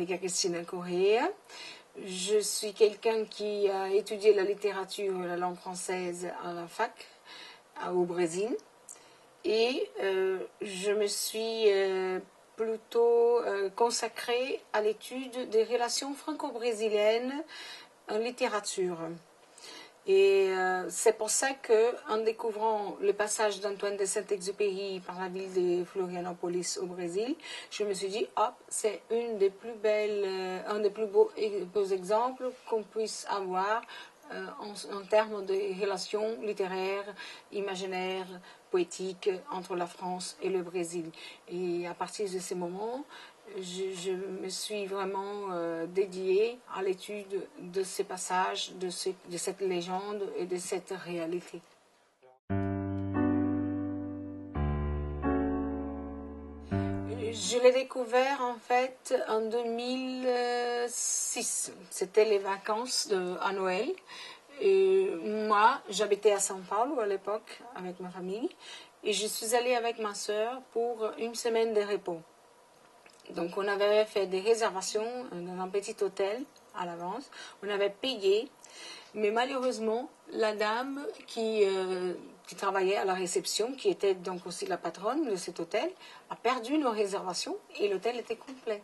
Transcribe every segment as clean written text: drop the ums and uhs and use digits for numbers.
Monica Cristina Correa. Je suis quelqu'un qui a étudié la littérature et la langue française à la fac au Brésil. Et je me suis plutôt consacrée à l'étude des relations franco-brésiliennes en littérature. Et c'est pour ça qu'en découvrant le passage d'Antoine de Saint-Exupéry par la ville de Florianópolis au Brésil, je me suis dit, c'est un des plus beaux exemples qu'on puisse avoir en termes de relations littéraires, imaginaires, poétiques entre la France et le Brésil. Et à partir de ces moments, je me suis vraiment dédiée à l'étude de ces passages, de cette légende et de cette réalité. Je l'ai découvert en fait en 2006. C'était les vacances à Noël. Et moi, j'habitais à São Paulo à l'époque avec ma famille. Et je suis allée avec ma sœur pour une semaine de repos. Donc on avait fait des réservations dans un petit hôtel à l'avance. On avait payé. Mais malheureusement, la dame qui travaillait à la réception, qui était donc aussi la patronne de cet hôtel, a perdu nos réservations et l'hôtel était complet.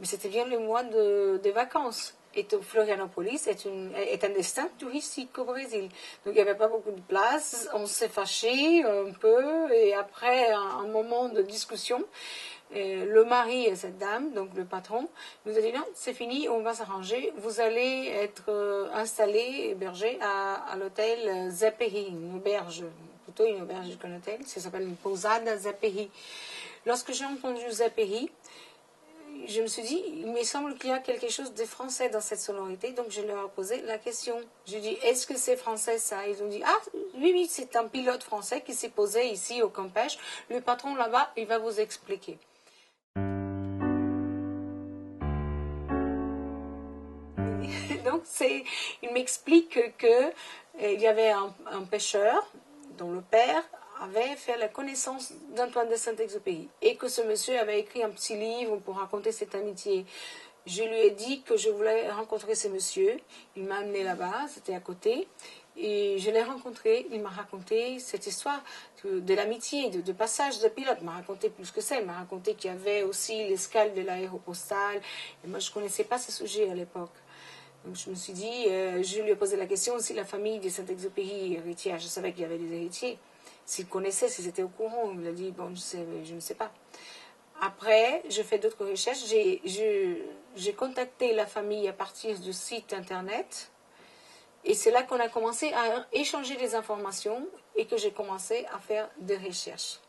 Mais c'était bien le mois de vacances. Et Florianópolis est un destin touristique au Brésil. Donc il n'y avait pas beaucoup de place. On s'est fâché un peu et après un moment de discussion, le mari et cette dame, donc le patron, nous a dit non, c'est fini, on va s'arranger. Vous allez être installé, hébergé à l'hôtel Zaperi, une auberge, plutôt une auberge qu'un hôtel. Ça s'appelle une Pousada Zaperi. Lorsque j'ai entendu Zaperi, je me suis dit, il me semble qu'il y a quelque chose de français dans cette sonorité, donc je leur ai posé la question. Je dis, est-ce que c'est français ça? Ils ont dit, oui, c'est un pilote français qui s'est posé ici au Campeche. Le patron là-bas, il va vous expliquer. Donc, il m'explique qu'il y avait un pêcheur dont le père avait fait la connaissance d'Antoine de Saint-Exupéry et que ce monsieur avait écrit un petit livre pour raconter cette amitié. Je lui ai dit que je voulais rencontrer ce monsieur. Il m'a amené là-bas, c'était à côté. Et je l'ai rencontré, il m'a raconté cette histoire de l'amitié, de passage de pilote. Il m'a raconté plus que ça, il m'a raconté qu'il y avait aussi l'escale de l'aéropostale. Et moi, je ne connaissais pas ce sujet à l'époque. Donc je me suis dit, je lui ai posé la question si la famille de Saint-Exupéry est héritière. Je savais qu'il y avait des héritiers. S'il connaissait, s'ils étaient au courant, il m'a dit, bon, je ne sais pas. Après, je fais d'autres recherches. J'ai contacté la famille à partir du site internet. Et c'est là qu'on a commencé à échanger des informations et que j'ai commencé à faire des recherches.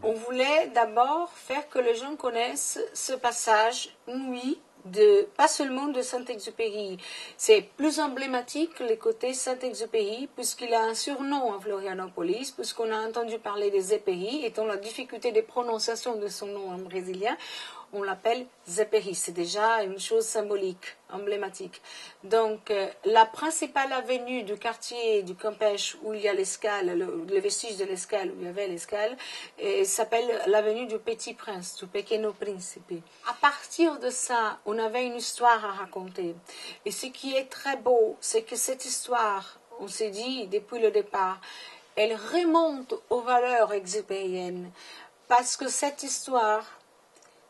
On voulait d'abord faire que les gens connaissent ce passage, oui, pas seulement de Saint-Exupéry. C'est plus emblématique que les côtés Saint-Exupéry, puisqu'il a un surnom à Florianópolis, puisqu'on a entendu parler des Zepéry, étant la difficulté de prononciation de son nom en brésilien, on l'appelle Zepéry. C'est déjà une chose symbolique, emblématique. Donc, la principale avenue du quartier du Campeche où il y a l'escale, le vestige de l'escale, où il y avait l'escale, s'appelle l'avenue du Petit Prince, du Pequeno Príncipe. À partir de ça, on avait une histoire à raconter. Et ce qui est très beau, c'est que cette histoire, on s'est dit depuis le départ, elle remonte aux valeurs exupériennes. Parce que cette histoire,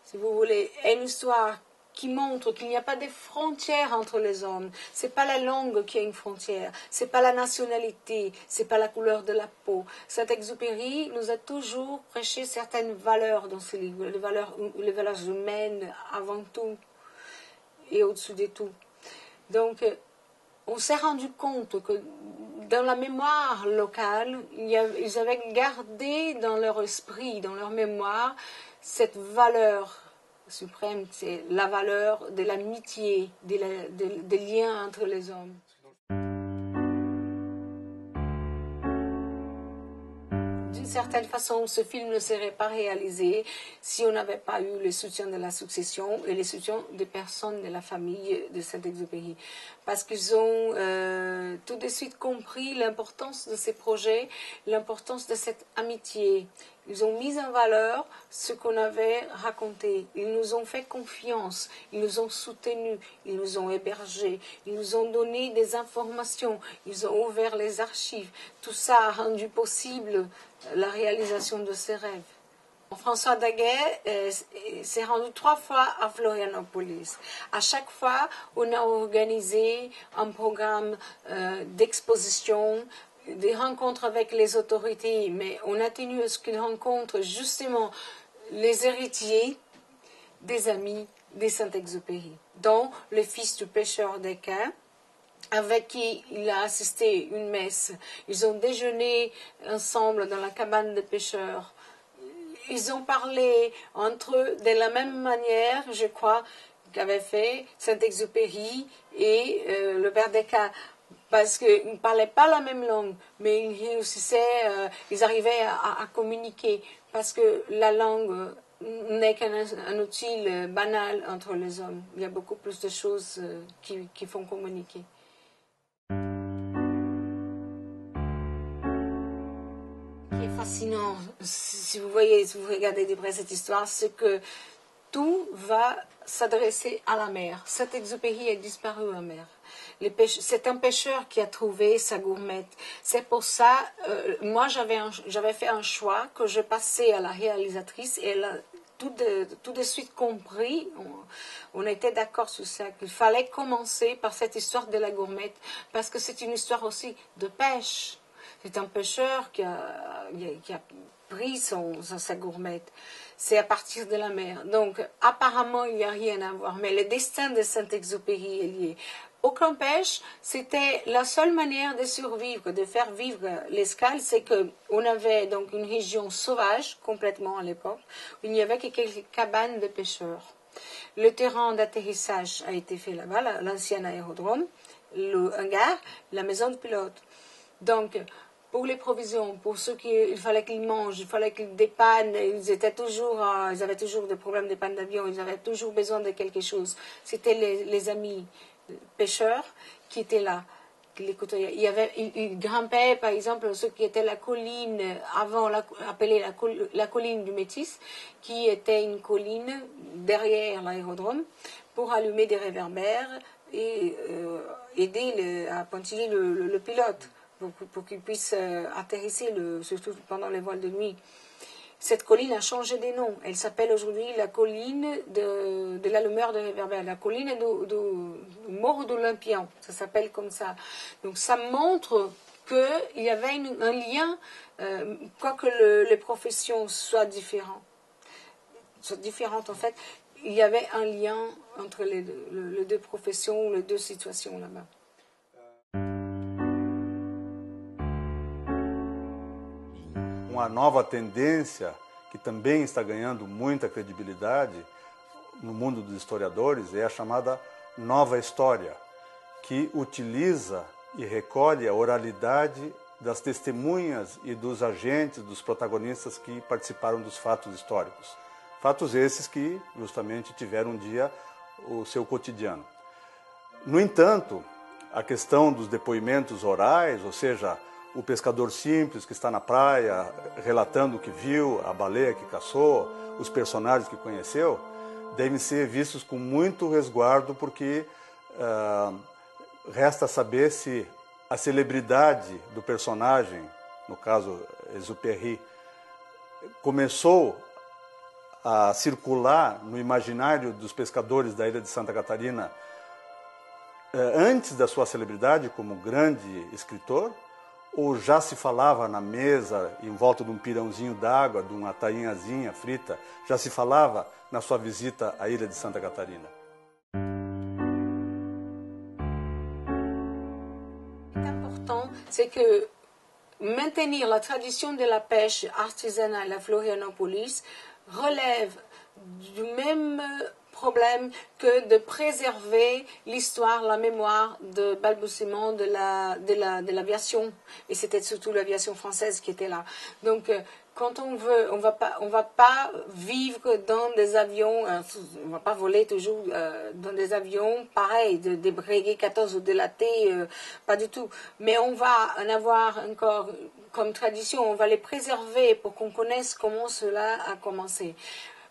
si vous voulez, est une histoire qui montre qu'il n'y a pas de frontières entre les hommes. C'est pas la langue qui a une frontière, c'est pas la nationalité, c'est pas la couleur de la peau. Saint-Exupéry nous a toujours prêché certaines valeurs dans ce livre, les valeurs humaines avant tout et au-dessus de tout. Donc, on s'est rendu compte que dans la mémoire locale, ils avaient gardé dans leur esprit, dans leur mémoire, cette valeur suprême, c'est la valeur de l'amitié, des liens entre les hommes. D'une certaine façon, ce film ne serait pas réalisé si on n'avait pas eu le soutien de la succession et le soutien des personnes de la famille de Saint-Exupéry. Parce qu'ils ont tout de suite compris l'importance de ces projets, l'importance de cette amitié. Ils ont mis en valeur ce qu'on avait raconté. Ils nous ont fait confiance. Ils nous ont soutenus. Ils nous ont hébergés. Ils nous ont donné des informations. Ils ont ouvert les archives. Tout ça a rendu possible la réalisation de ces rêves. François Daguet s'est rendu 3 fois à Florianopolis. À chaque fois, on a organisé un programme d'exposition, des rencontres avec les autorités, mais on a tenu à ce qu'il rencontre justement les héritiers des amis de Saint-Exupéry, dont le fils du pêcheur d'Équin, avec qui il a assisté une messe. Ils ont déjeuné ensemble dans la cabane des pêcheurs. Ils ont parlé entre eux de la même manière, je crois, qu'avait fait Saint-Exupéry et le père d'Équin. Parce qu'ils ne parlaient pas la même langue, mais ils arrivaient à communiquer, parce que la langue n'est qu'un outil banal entre les hommes. Il y a beaucoup plus de choses qui font communiquer. Ce qui est fascinant, si vous regardez de près cette histoire, c'est que tout va s'adresser à la mer. Saint-Exupéry est disparu en mer. C'est un pêcheur qui a trouvé sa gourmette. C'est pour ça, moi j'avais fait un choix que je passais à la réalisatrice et elle a tout de suite compris. On était d'accord sur ça, qu'il fallait commencer par cette histoire de la gourmette, parce que c'est une histoire aussi de pêche. C'est un pêcheur qui a pris sa gourmette. C'est à partir de la mer. Donc, apparemment, il n'y a rien à voir. Mais le destin de Saint-Exupéry est lié. Aucun pêche, c'était la seule manière de survivre, de faire vivre l'escale, c'est qu'on avait donc une région sauvage, complètement à l'époque, où il n'y avait que quelques cabanes de pêcheurs. Le terrain d'atterrissage a été fait là-bas, l'ancien aérodrome, le hangar, la maison de pilote. Donc, pour les provisions, pour ceux il fallait qu'ils mangent, il fallait qu'ils dépannent, ils avaient toujours des problèmes de panne d'avion, ils avaient toujours besoin de quelque chose. C'était les amis pêcheurs qui étaient là. Ils grimpaient, par exemple, ce qui était la colline, avant appelée la colline du Métis, qui était une colline derrière l'aérodrome, pour allumer des réverbères et aider à pointiller le pilote, pour qu'il puisse atterrisser, surtout pendant les vols de nuit. Cette colline a changé de nom. Elle s'appelle aujourd'hui la colline de l'allumeur de réverbère, la colline du Morro d'Olympien. Ça s'appelle comme ça. Donc ça montre qu'il y avait un lien, quoique les professions soient différentes. En fait, il y avait un lien entre les deux professions, les deux situations là-bas. Uma nova tendência que também está ganhando muita credibilidade no mundo dos historiadores é a chamada nova história, que utiliza e recolhe a oralidade das testemunhas e dos agentes, dos protagonistas que participaram dos fatos históricos. Fatos esses que justamente tiveram um dia o seu cotidiano. No entanto, a questão dos depoimentos orais, ou seja, o pescador simples que está na praia relatando o que viu, a baleia que caçou, os personagens que conheceu, devem ser vistos com muito resguardo, porque resta saber se a celebridade do personagem, no caso Exupéry, começou a circular no imaginário dos pescadores da ilha de Santa Catarina antes da sua celebridade como grande escritor, ou já se falava na mesa, em volta de um pirãozinho d'água, de uma tainhazinha frita, já se falava na sua visita à ilha de Santa Catarina? Ce qui est important, c'est que maintenir la tradition de la pêche artisanale à Florianopolis relève du même problème que de préserver l'histoire, la mémoire de balbutiement de l'aviation. Et c'était surtout l'aviation française qui était là. Donc, quand on veut, on va pas vivre dans des avions, on va pas voler toujours dans des avions pareils, des Breguet 14 ou de la T, pas du tout. Mais on va en avoir encore comme tradition, on va les préserver pour qu'on connaisse comment cela a commencé.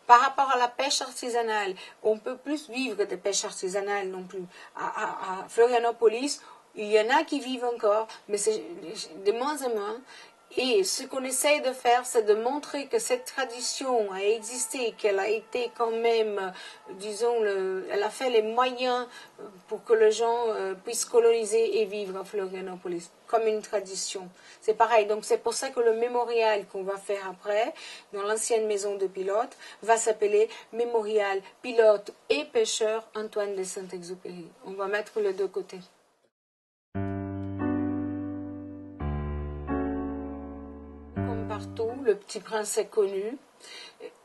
Par rapport à la pêche artisanale, on peut plus vivre de pêche artisanale non plus. À Florianopolis, il y en a qui vivent encore, mais c'est de moins en moins. Et ce qu'on essaye de faire, c'est de montrer que cette tradition a existé, qu'elle a été quand même, disons, elle a fait les moyens pour que les gens puissent coloniser et vivre à Florianopolis, comme une tradition. C'est pareil, donc c'est pour ça que le mémorial qu'on va faire après, dans l'ancienne maison de pilote, va s'appeler Mémorial pilote et pêcheur Antoine de Saint-Exupéry. On va mettre les deux côtés. Partout, le Petit Prince est connu,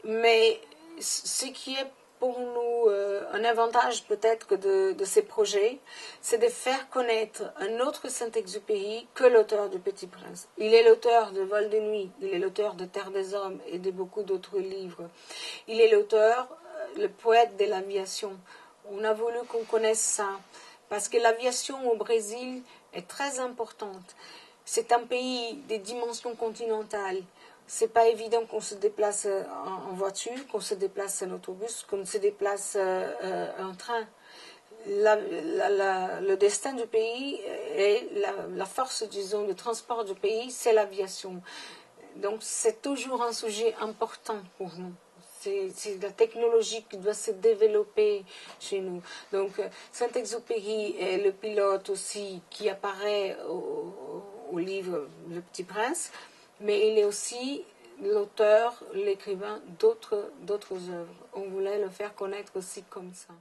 mais ce qui est pour nous un avantage peut-être de ces projets, c'est de faire connaître un autre Saint-Exupéry que l'auteur du Petit Prince. Il est l'auteur de Vol de nuit, il est l'auteur de Terre des hommes et de beaucoup d'autres livres. Il est l'auteur, le poète de l'aviation. On a voulu qu'on connaisse ça, parce que l'aviation au Brésil est très importante. C'est un pays des dimensions continentales. C'est pas évident qu'on se déplace en voiture, qu'on se déplace en autobus, qu'on se déplace en train. Le destin du pays et la force, disons, de transport du pays, c'est l'aviation. Donc c'est toujours un sujet important pour nous. C'est la technologie qui doit se développer chez nous. Donc Saint-Exupéry est le pilote aussi qui apparaît au livre Le Petit Prince, mais il est aussi l'auteur, l'écrivain d'autres œuvres. On voulait le faire connaître aussi comme ça.